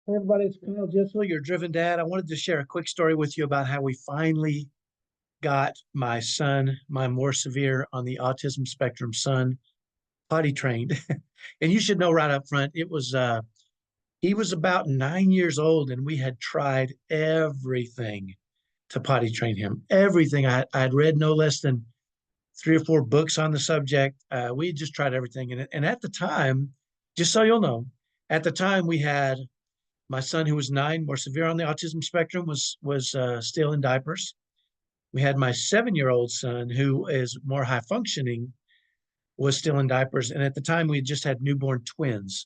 Hey everybody, it's Kyle Jissel, your driven dad. I wanted to share a quick story with you about how we finally got my son, my more severe on the autism spectrum son, potty trained. And you should know right up front, he was about 9 years old and we had tried everything to potty train him. Everything. I had read no less than 3 or 4 books on the subject. We had just tried everything. And at the time, just so you'll know, at the time we had my son, who was 9, more severe on the autism spectrum, was still in diapers. We had my 7-year-old son, who is more high functioning, was still in diapers. And at the time, we had just had newborn twins.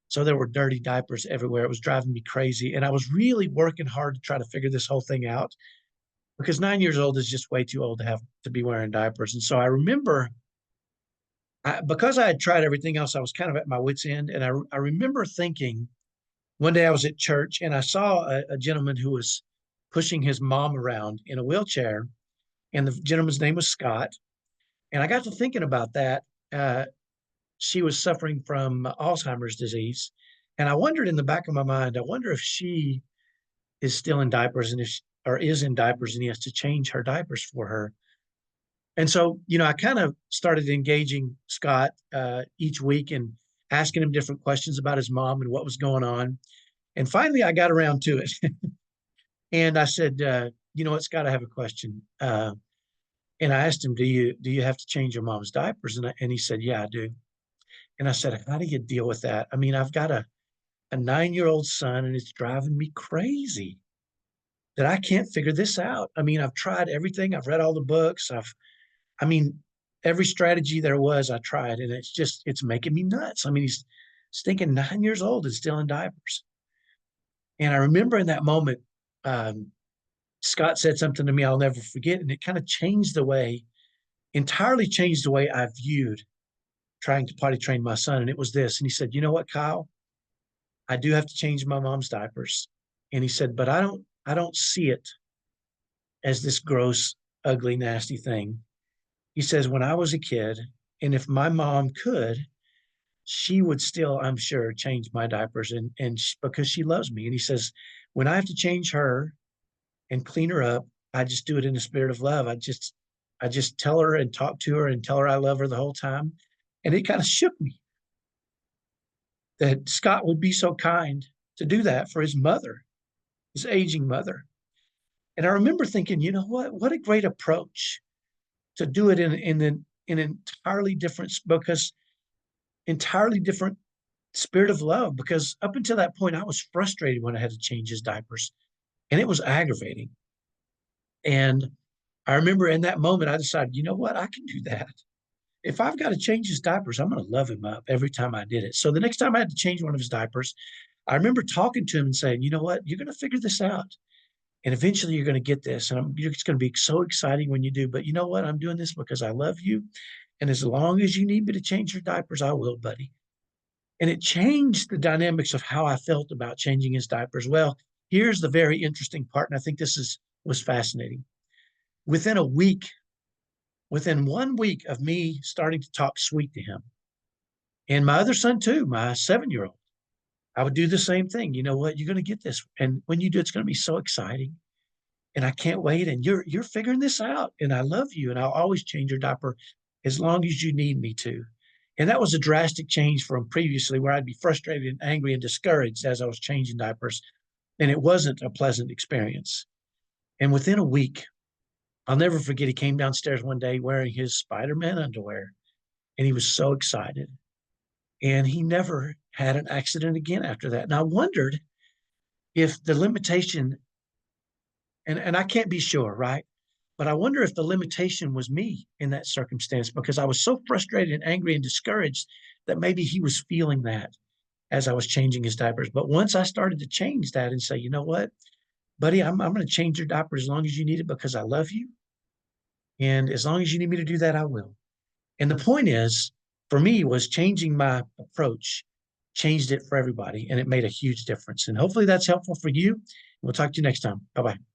So there were dirty diapers everywhere. It was driving me crazy. And I was really working hard to try to figure this whole thing out because 9 years old is just way too old to have to be wearing diapers. And so I remember, because I had tried everything else, I was kind of at my wit's end. And I remember thinking, one day I was at church and I saw a gentleman who was pushing his mom around in a wheelchair, and the gentleman's name was Scott. And I got to thinking about that. She was suffering from Alzheimer's disease. And I wondered in the back of my mind, I wonder if she is still in diapers and or is in diapers and he has to change her diapers for her. And so, I kind of started engaging Scott each week and asking him different questions about his mom and what was going on. And finally, I got around to it. And I said, you know what, Scott, I have a question. And I asked him, do you have to change your mom's diapers? And he said, yeah, I do. And I said, how do you deal with that? I mean, I've got a 9-year-old son and it's driving me crazy that I can't figure this out. I mean, I've tried everything. I've read all the books. I mean, every strategy there was, I tried, and it's making me nuts. I mean, he's stinking 9 years old and still in diapers. And I remember in that moment, um, Scott said something to me I'll never forget, and it kind of entirely changed the way I viewed trying to potty train my son. And it was this. And he said, "You know what, Kyle? I do have to change my mom's diapers." And he said, "But I don't see it as this gross, ugly, nasty thing." He says, "When I was a kid, and if my mom could, she would still, I'm sure, change my diapers because she loves me." And he says, "When I have to change her and clean her up, I just do it in the spirit of love. I just tell her and talk to her and tell her I love her the whole time." And it kind of shook me that Scott would be so kind to do that for his mother, his aging mother. And I remember thinking, you know what? What a great approach to do it in entirely different, because entirely different spirit of love. Because up until that point, I was frustrated when I had to change his diapers, and it was aggravating. And I remember in that moment, I decided, you know what? I can do that. If I've got to change his diapers, I'm going to love him up every time I did it. So the next time I had to change one of his diapers, I remember talking to him and saying, you know what? You're going to figure this out. And eventually you're going to get this. And it's going to be so exciting when you do. But you know what? I'm doing this because I love you. And as long as you need me to change your diapers, I will, buddy. And it changed the dynamics of how I felt about changing his diapers. Well, here's the very interesting part. And I think was fascinating. Within a week, within 1 week of me starting to talk sweet to him, and my other son too, my 7-year-old, I would do the same thing. You know what? You're going to get this. And when you do, it's going to be so exciting. And I can't wait. And you're figuring this out. And I love you. And I'll always change your diaper as long as you need me to. And that was a drastic change from previously where I'd be frustrated and angry and discouraged as I was changing diapers. And it wasn't a pleasant experience. And within a week, I'll never forget, he came downstairs one day wearing his Spider-Man underwear, and he was so excited. And he never had an accident again after that. And I wondered if the limitation, and I can't be sure, right? But I wonder if the limitation was me in that circumstance because I was so frustrated and angry and discouraged that maybe he was feeling that as I was changing his diapers. But once I started to change that and say, you know what, buddy, I'm going to change your diaper as long as you need it because I love you. And as long as you need me to do that, I will. And the point is, for me, was changing my approach, changed it for everybody, and it made a huge difference. And hopefully that's helpful for you. We'll talk to you next time. Bye bye.